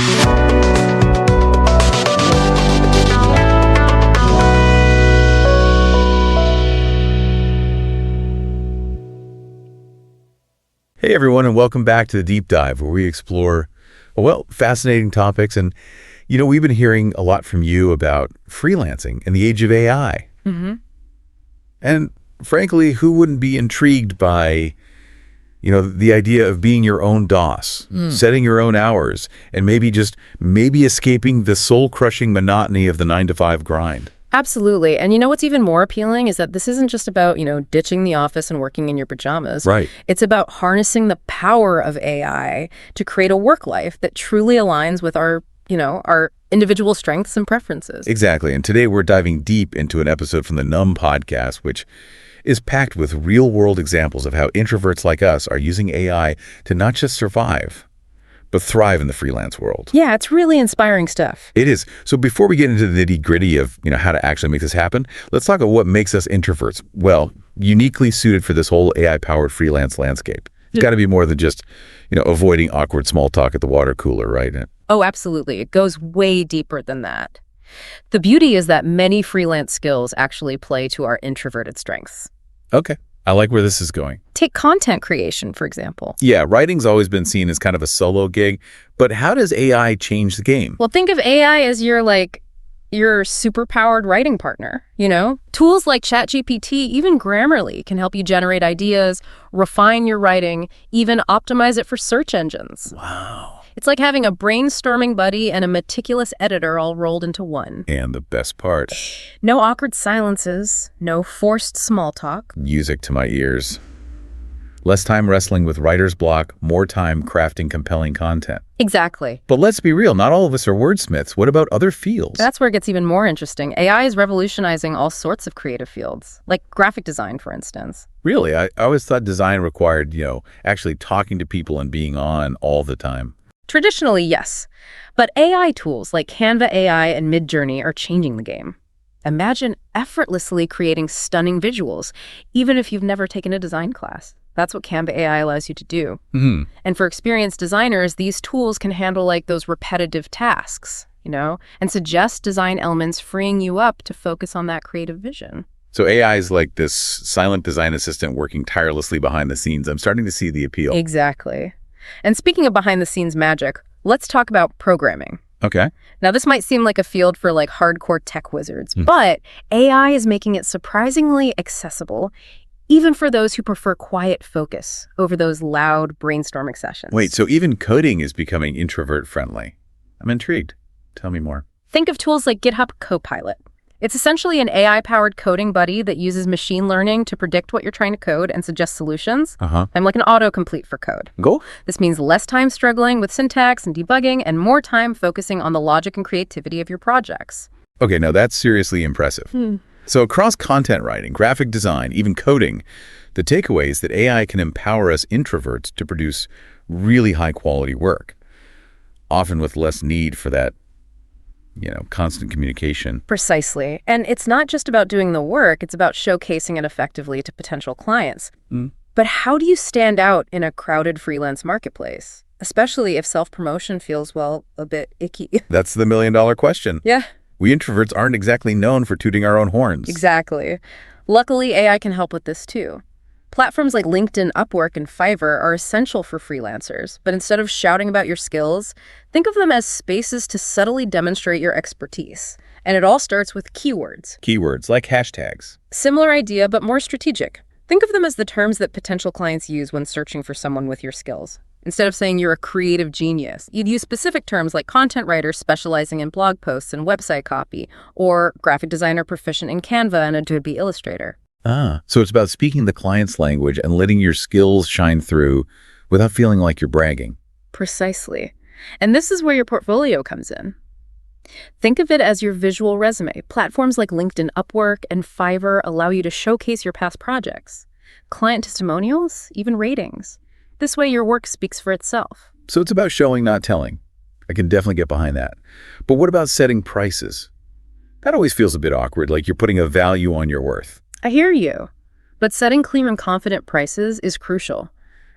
Hey everyone, and welcome back to the Deep Dive, where we explore, well, fascinating topics. And, we've been hearing a lot from you about freelancing in the age of AI. Mm-hmm. And frankly, who wouldn't be intrigued by, the idea of being your own boss, setting your own hours, and maybe escaping the soul-crushing monotony of the 9-to-5 grind? Absolutely. And what's even more appealing is that this isn't just about, ditching the office and working in your pajamas. Right. It's about harnessing the power of AI to create a work life that truly aligns with our individual strengths and preferences. Exactly. And today we're diving deep into an episode from the Numb podcast, which is packed with real-world examples of how introverts like us are using AI to not just survive, but thrive in the freelance world. Yeah, it's really inspiring stuff. It is. So before we get into the nitty-gritty of, how to actually make this happen, let's talk about what makes us introverts, well, uniquely suited for this whole AI-powered freelance landscape. It's got to be more than just, avoiding awkward small talk at the water cooler, right? Oh, absolutely. It goes way deeper than that. The beauty is that many freelance skills actually play to our introverted strengths. Okay. I like where this is going. Take content creation, for example. Yeah, writing's always been seen as kind of a solo gig, but how does AI change the game? Well, think of AI as your super-powered writing partner, Tools like ChatGPT, even Grammarly, can help you generate ideas, refine your writing, even optimize it for search engines. Wow. It's like having a brainstorming buddy and a meticulous editor all rolled into one. And the best part, no awkward silences, no forced small talk. Music to my ears. Less time wrestling with writer's block, more time crafting compelling content. Exactly. But let's be real, not all of us are wordsmiths. What about other fields? That's where it gets even more interesting. AI is revolutionizing all sorts of creative fields, like graphic design, for instance. Really? I always thought design required, actually talking to people and being on all the time. Traditionally, yes. But AI tools like Canva AI and Midjourney are changing the game. Imagine effortlessly creating stunning visuals, even if you've never taken a design class. That's what Canva AI allows you to do. Mm-hmm. And for experienced designers, these tools can handle those repetitive tasks, and suggest design elements, freeing you up to focus on that creative vision. So AI is like this silent design assistant working tirelessly behind the scenes. I'm starting to see the appeal. Exactly. And speaking of behind-the-scenes magic, let's talk about programming. Okay. Now, this might seem like a field for hardcore tech wizards, but AI is making it surprisingly accessible, even for those who prefer quiet focus over those loud brainstorming sessions. Wait, so even coding is becoming introvert-friendly. I'm intrigued. Tell me more. Think of tools like GitHub Copilot. It's essentially an AI-powered coding buddy that uses machine learning to predict what you're trying to code and suggest solutions. I'm like an autocomplete for code. Go. This means less time struggling with syntax and debugging and more time focusing on the logic and creativity of your projects. Okay, now that's seriously impressive. So across content writing, graphic design, even coding, the takeaway is that AI can empower us introverts to produce really high-quality work, often with less need for that constant communication. Precisely. And it's not just about doing the work, it's about showcasing it effectively to potential clients. But how do you stand out in a crowded freelance marketplace? Especially if self-promotion feels, a bit icky. That's the million-dollar question. Yeah. We introverts aren't exactly known for tooting our own horns. Exactly. Luckily, AI can help with this too. Platforms like LinkedIn, Upwork, and Fiverr are essential for freelancers, but instead of shouting about your skills, think of them as spaces to subtly demonstrate your expertise. And it all starts with keywords. Keywords, like hashtags. Similar idea, but more strategic. Think of them as the terms that potential clients use when searching for someone with your skills. Instead of saying you're a creative genius, you'd use specific terms like content writer specializing in blog posts and website copy, or graphic designer proficient in Canva and Adobe Illustrator. So it's about speaking the client's language and letting your skills shine through without feeling like you're bragging. Precisely. And this is where your portfolio comes in. Think of it as your visual resume. Platforms like LinkedIn, Upwork, and Fiverr allow you to showcase your past projects. Client testimonials, even ratings. This way your work speaks for itself. So it's about showing, not telling. I can definitely get behind that. But what about setting prices? That always feels a bit awkward, like you're putting a value on your worth. I hear you. But setting clear and confident prices is crucial.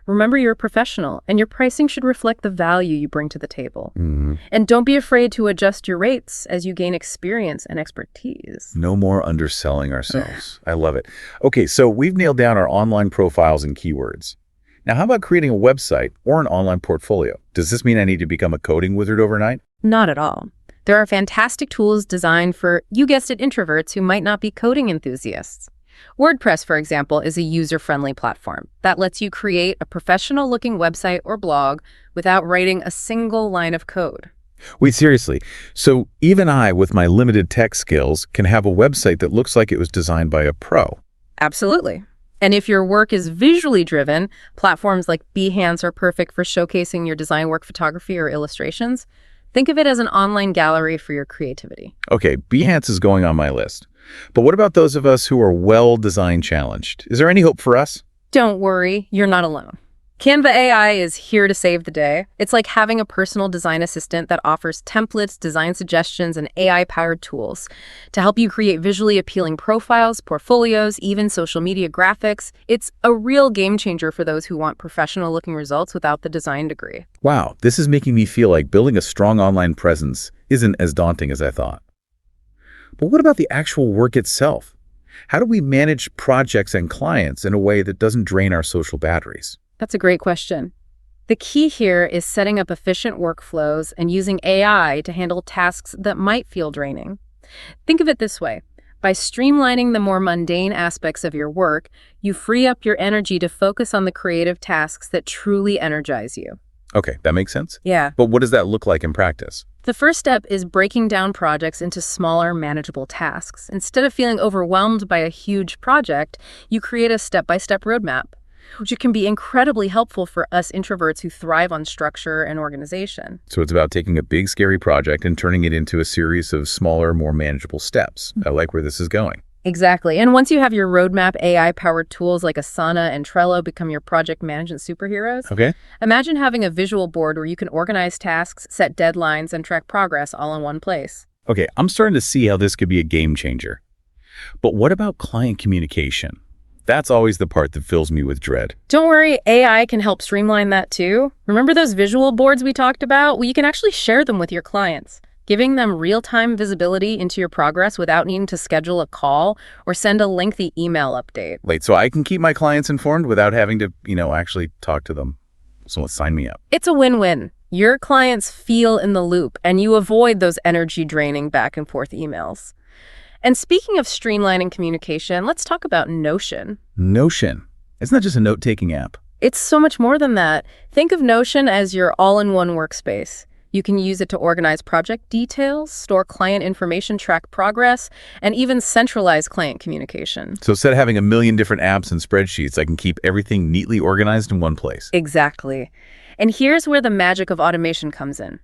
Remember, you're a professional, and your pricing should reflect the value you bring to the table. Mm-hmm. And don't be afraid to adjust your rates as you gain experience and expertise. No more underselling ourselves. I love it. Okay, so we've nailed down our online profiles and keywords. Now, how about creating a website or an online portfolio? Does this mean I need to become a coding wizard overnight? Not at all. There are fantastic tools designed for, you guessed it, introverts who might not be coding enthusiasts. WordPress, for example, is a user-friendly platform that lets you create a professional-looking website or blog without writing a single line of code. Wait, seriously. So even I, with my limited tech skills, can have a website that looks like it was designed by a pro? Absolutely. And if your work is visually driven, platforms like Behance are perfect for showcasing your design work, photography, or illustrations. Think of it as an online gallery for your creativity. Okay, Behance is going on my list. But what about those of us who are well-design challenged? Is there any hope for us? Don't worry, you're not alone. Canva AI is here to save the day. It's like having a personal design assistant that offers templates, design suggestions, and AI-powered tools to help you create visually appealing profiles, portfolios, even social media graphics. It's a real game changer for those who want professional-looking results without the design degree. Wow, this is making me feel like building a strong online presence isn't as daunting as I thought. But what about the actual work itself? How do we manage projects and clients in a way that doesn't drain our social batteries? That's a great question. The key here is setting up efficient workflows and using AI to handle tasks that might feel draining. Think of it this way. By streamlining the more mundane aspects of your work, you free up your energy to focus on the creative tasks that truly energize you. Okay, that makes sense. Yeah. But what does that look like in practice? The first step is breaking down projects into smaller, manageable tasks. Instead of feeling overwhelmed by a huge project, you create a step-by-step roadmap, which can be incredibly helpful for us introverts who thrive on structure and organization. So it's about taking a big, scary project and turning it into a series of smaller, more manageable steps. I like where this is going. Exactly. And once you have your roadmap, AI-powered tools like Asana and Trello become your project management superheroes. Okay. Imagine having a visual board where you can organize tasks, set deadlines, and track progress all in one place. Okay, I'm starting to see how this could be a game changer. But what about client communication? That's always the part that fills me with dread. Don't worry, AI can help streamline that too. Remember those visual boards we talked about? Well, you can actually share them with your clients, giving them real-time visibility into your progress without needing to schedule a call or send a lengthy email update. Wait, so I can keep my clients informed without having to, actually talk to them. So let's sign me up. It's a win-win. Your clients feel in the loop, and you avoid those energy-draining back-and-forth emails. And speaking of streamlining communication, let's talk about Notion. Notion. Isn't that just a note-taking app? It's so much more than that. Think of Notion as your all-in-one workspace. You can use it to organize project details, store client information, track progress, and even centralize client communication. So instead of having a million different apps and spreadsheets, I can keep everything neatly organized in one place. Exactly. And here's where the magic of automation comes in.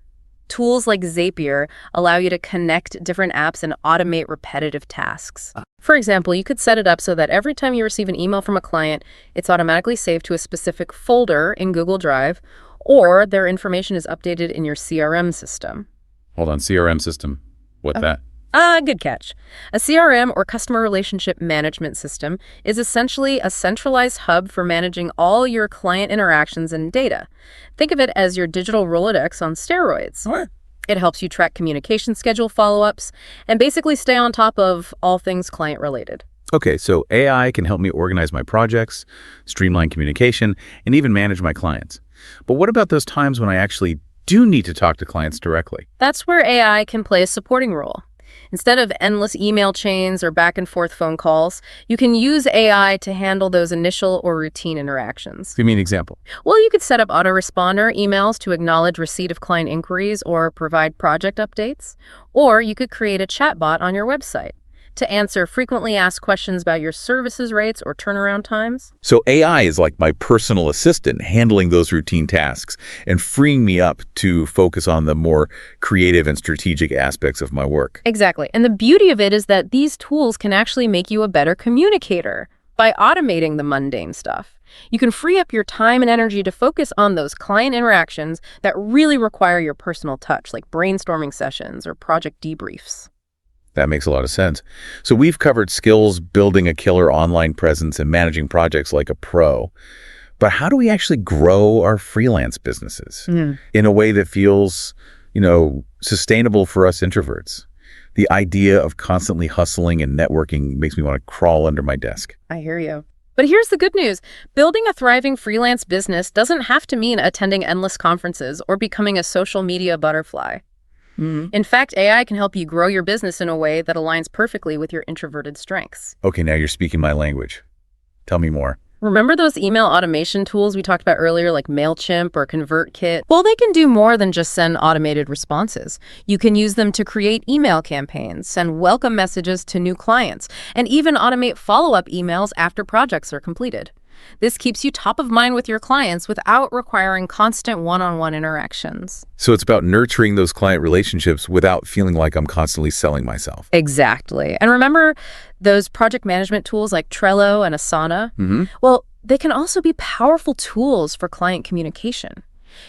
Tools like Zapier allow you to connect different apps and automate repetitive tasks. For example, you could set it up so that every time you receive an email from a client, it's automatically saved to a specific folder in Google Drive, or their information is updated in your CRM system. Hold on, CRM system. What's that? Good catch. A CRM, or customer relationship management system, is essentially a centralized hub for managing all your client interactions and data. Think of it as your digital Rolodex on steroids. What? It helps you track communication schedule follow-ups and basically stay on top of all things client-related. Okay, so AI can help me organize my projects, streamline communication, and even manage my clients. But what about those times when I actually do need to talk to clients directly? That's where AI can play a supporting role. Instead of endless email chains or back-and-forth phone calls, you can use AI to handle those initial or routine interactions. Give me an example. Well, you could set up autoresponder emails to acknowledge receipt of client inquiries or provide project updates. Or you could create a chatbot on your website to answer frequently asked questions about your services rates or turnaround times. So AI is like my personal assistant handling those routine tasks and freeing me up to focus on the more creative and strategic aspects of my work. Exactly. And the beauty of it is that these tools can actually make you a better communicator by automating the mundane stuff. You can free up your time and energy to focus on those client interactions that really require your personal touch, like brainstorming sessions or project debriefs. That makes a lot of sense. So we've covered skills, building a killer online presence, and managing projects like a pro. But how do we actually grow our freelance businesses in a way that feels, sustainable for us introverts? The idea of constantly hustling and networking makes me want to crawl under my desk. I hear you. But here's the good news. Building a thriving freelance business doesn't have to mean attending endless conferences or becoming a social media butterfly. In fact, AI can help you grow your business in a way that aligns perfectly with your introverted strengths. Okay, now you're speaking my language. Tell me more. Remember those email automation tools we talked about earlier, like MailChimp or ConvertKit? Well, they can do more than just send automated responses. You can use them to create email campaigns, send welcome messages to new clients, and even automate follow-up emails after projects are completed. This keeps you top of mind with your clients without requiring constant one-on-one interactions. So it's about nurturing those client relationships without feeling like I'm constantly selling myself. Exactly. And remember those project management tools like Trello and Asana? Well, they can also be powerful tools for client communication.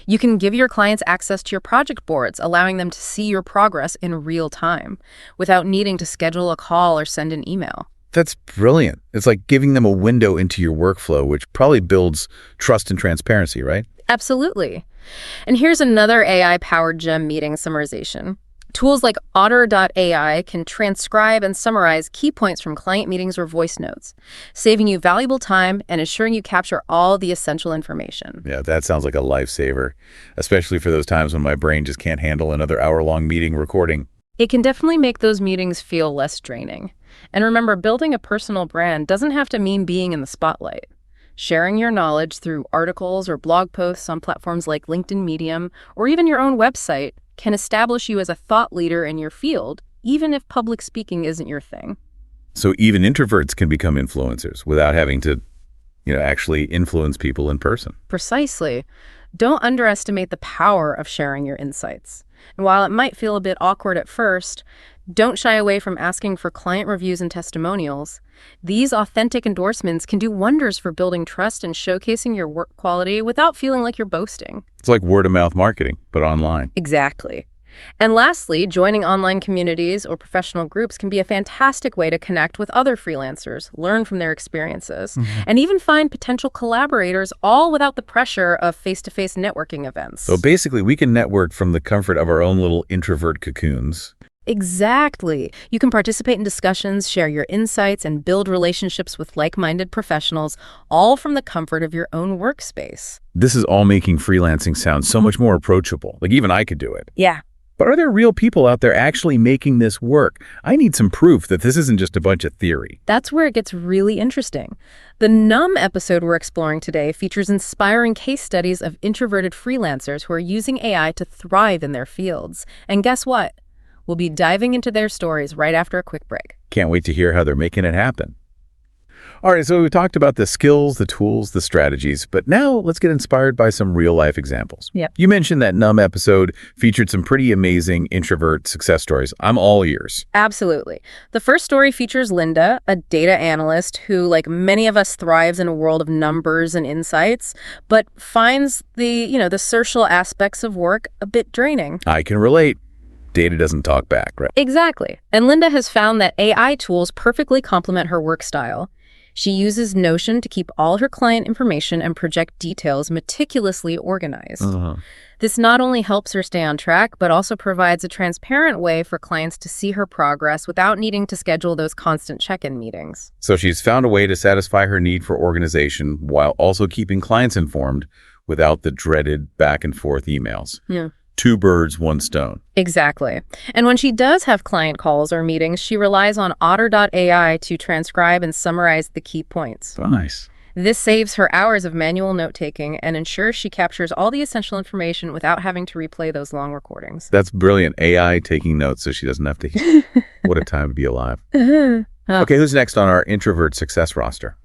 You can give your clients access to your project boards, allowing them to see your progress in real time without needing to schedule a call or send an email. That's brilliant. It's like giving them a window into your workflow, which probably builds trust and transparency, right? Absolutely. And here's another AI-powered gem meeting summarization. Tools like otter.ai can transcribe and summarize key points from client meetings or voice notes, saving you valuable time and ensuring you capture all the essential information. Yeah, that sounds like a lifesaver, especially for those times when my brain just can't handle another hour-long meeting recording. It can definitely make those meetings feel less draining. And remember, building a personal brand doesn't have to mean being in the spotlight. Sharing your knowledge through articles or blog posts on platforms like LinkedIn Medium or even your own website can establish you as a thought leader in your field, even if public speaking isn't your thing. So even introverts can become influencers without having to, actually influence people in person. Precisely. Don't underestimate the power of sharing your insights. And while it might feel a bit awkward at first, don't shy away from asking for client reviews and testimonials. These authentic endorsements can do wonders for building trust and showcasing your work quality without feeling like you're boasting. It's like word-of-mouth marketing, but online. Exactly. And lastly, joining online communities or professional groups can be a fantastic way to connect with other freelancers, learn from their experiences, and even find potential collaborators, all without the pressure of face-to-face networking events. So basically, we can network from the comfort of our own little introvert cocoons. Exactly. You can participate in discussions, share your insights, and build relationships with like-minded professionals, all from the comfort of your own workspace. This is all making freelancing sound so much more approachable. Like even I could do it. Yeah. But are there real people out there actually making this work? I need some proof that this isn't just a bunch of theory. That's where it gets really interesting. The Numb episode we're exploring today features inspiring case studies of introverted freelancers who are using AI to thrive in their fields. And guess what? We'll be diving into their stories right after a quick break. Can't wait to hear how they're making it happen. All right, so we talked about the skills, the tools, the strategies, but now let's get inspired by some real-life examples. Yep. You mentioned that Numb episode featured some pretty amazing introvert success stories. I'm all ears. Absolutely. The first story features Linda, a data analyst who, like many of us, thrives in a world of numbers and insights, but finds the social aspects of work a bit draining. I can relate. Data doesn't talk back, right? Exactly. And Linda has found that AI tools perfectly complement her work style. She uses Notion to keep all her client information and project details meticulously organized. This not only helps her stay on track, but also provides a transparent way for clients to see her progress without needing to schedule those constant check-in meetings. So she's found a way to satisfy her need for organization while also keeping clients informed without the dreaded back-and-forth emails. Yeah. 2 birds, 1 stone. Exactly. And when she does have client calls or meetings, she relies on otter.ai to transcribe and summarize the key points. Nice. This saves her hours of manual note-taking and ensures she captures all the essential information without having to replay those long recordings. That's brilliant. AI taking notes so she doesn't have to. What a time to be alive. Okay, who's next on our introvert success roster?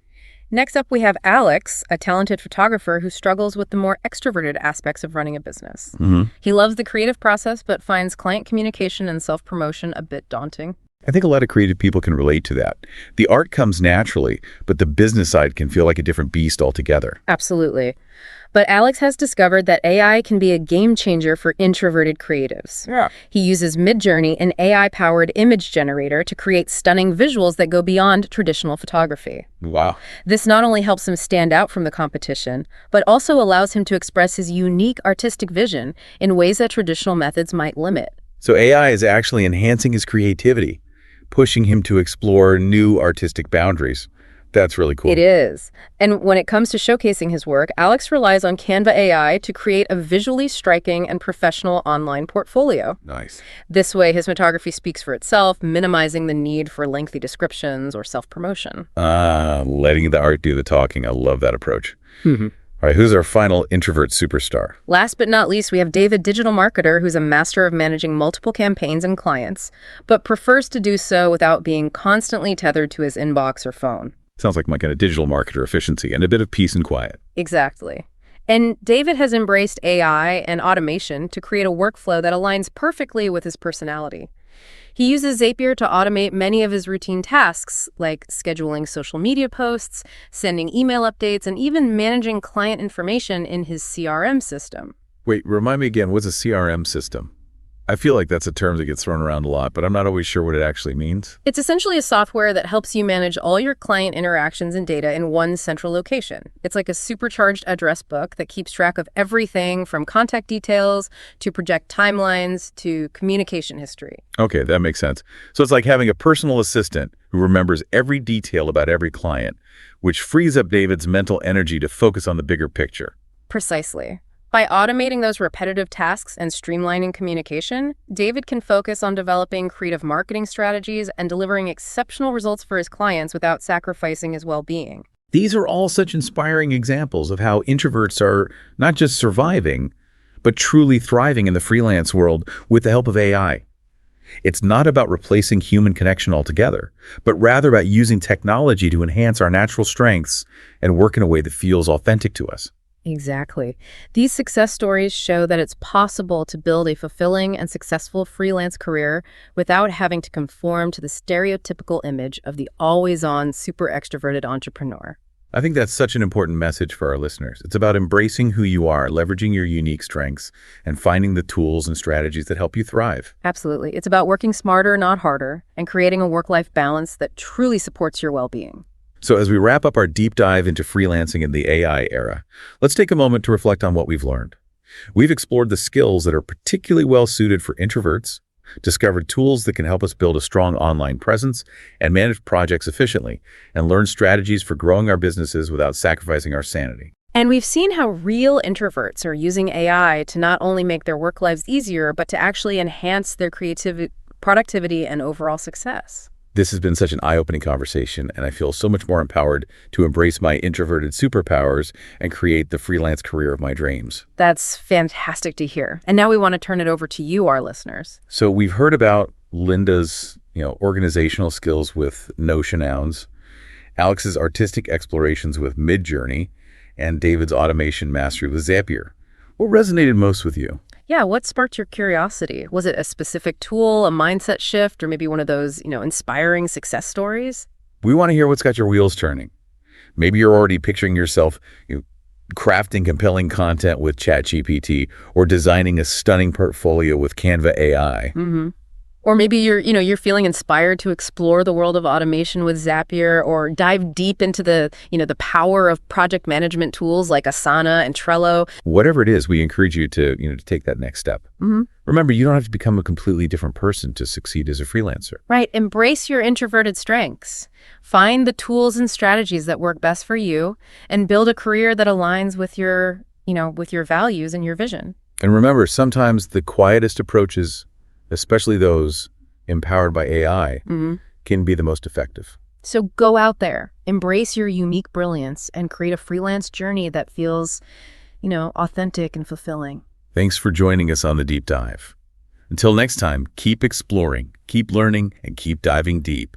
Next up, we have Alex, a talented photographer who struggles with the more extroverted aspects of running a business. He loves the creative process, but finds client communication and self-promotion a bit daunting. I think a lot of creative people can relate to that. The art comes naturally, but the business side can feel like a different beast altogether. Absolutely. But Alex has discovered that AI can be a game changer for introverted creatives. Yeah. He uses Midjourney, an AI-powered image generator, to create stunning visuals that go beyond traditional photography. Wow. This not only helps him stand out from the competition, but also allows him to express his unique artistic vision in ways that traditional methods might limit. So AI is actually enhancing his creativity, pushing him to explore new artistic boundaries. That's really cool. It is. And when it comes to showcasing his work, Alex relies on Canva AI to create a visually striking and professional online portfolio. Nice. This way, his photography speaks for itself, minimizing the need for lengthy descriptions or self-promotion. Letting the art do the talking. I love that approach. Mm-hmm. All right, who's our final introvert superstar? Last but not least, we have David, digital marketer, who's a master of managing multiple campaigns and clients, but prefers to do so without being constantly tethered to his inbox or phone. Sounds like my kind of digital marketer efficiency and a bit of peace and quiet. Exactly. And David has embraced AI and automation to create a workflow that aligns perfectly with his personality. He uses Zapier to automate many of his routine tasks, like scheduling social media posts, sending email updates, and even managing client information in his CRM system. Wait, remind me again, what's a CRM system? I feel like that's a term that gets thrown around a lot, but I'm not always sure what it actually means. It's essentially a software that helps you manage all your client interactions and data in one central location. It's like a supercharged address book that keeps track of everything from contact details to project timelines to communication history. Okay, that makes sense. So it's like having a personal assistant who remembers every detail about every client, which frees up David's mental energy to focus on the bigger picture. Precisely. By automating those repetitive tasks and streamlining communication, David can focus on developing creative marketing strategies and delivering exceptional results for his clients without sacrificing his well-being. These are all such inspiring examples of how introverts are not just surviving, but truly thriving in the freelance world with the help of AI. It's not about replacing human connection altogether, but rather about using technology to enhance our natural strengths and work in a way that feels authentic to us. Exactly. These success stories show that it's possible to build a fulfilling and successful freelance career without having to conform to the stereotypical image of the always-on, super extroverted entrepreneur. I think that's such an important message for our listeners. It's about embracing who you are, leveraging your unique strengths, and finding the tools and strategies that help you thrive. Absolutely. It's about working smarter, not harder, and creating a work-life balance that truly supports your well-being. So as we wrap up our deep dive into freelancing in the AI era, let's take a moment to reflect on what we've learned. We've explored the skills that are particularly well suited for introverts, discovered tools that can help us build a strong online presence and manage projects efficiently, and learn strategies for growing our businesses without sacrificing our sanity. And we've seen how real introverts are using AI to not only make their work lives easier, but to actually enhance their creativity, productivity, and overall success. This has been such an eye-opening conversation, and I feel so much more empowered to embrace my introverted superpowers and create the freelance career of my dreams. That's fantastic to hear. And now we want to turn it over to you, our listeners. So we've heard about Linda's, organizational skills with Notion nouns, Alex's artistic explorations with Midjourney, and David's automation mastery with Zapier. What resonated most with you? Yeah, what sparked your curiosity? Was it a specific tool, a mindset shift, or maybe one of those, inspiring success stories? We want to hear what's got your wheels turning. Maybe you're already picturing yourself crafting compelling content with ChatGPT or designing a stunning portfolio with Canva AI. Mm-hmm. Or maybe you're feeling inspired to explore the world of automation with Zapier, or dive deep into the power of project management tools like Asana and Trello. Whatever it is, we encourage you to take that next step. Mm-hmm. Remember, you don't have to become a completely different person to succeed as a freelancer. Right. Embrace your introverted strengths. Find the tools and strategies that work best for you, and build a career that aligns with your values and your vision. And remember, sometimes the quietest approaches, especially those empowered by AI, can be the most effective. So go out there, embrace your unique brilliance, and create a freelance journey that feels, authentic and fulfilling. Thanks for joining us on The Deep Dive. Until next time, keep exploring, keep learning, and keep diving deep.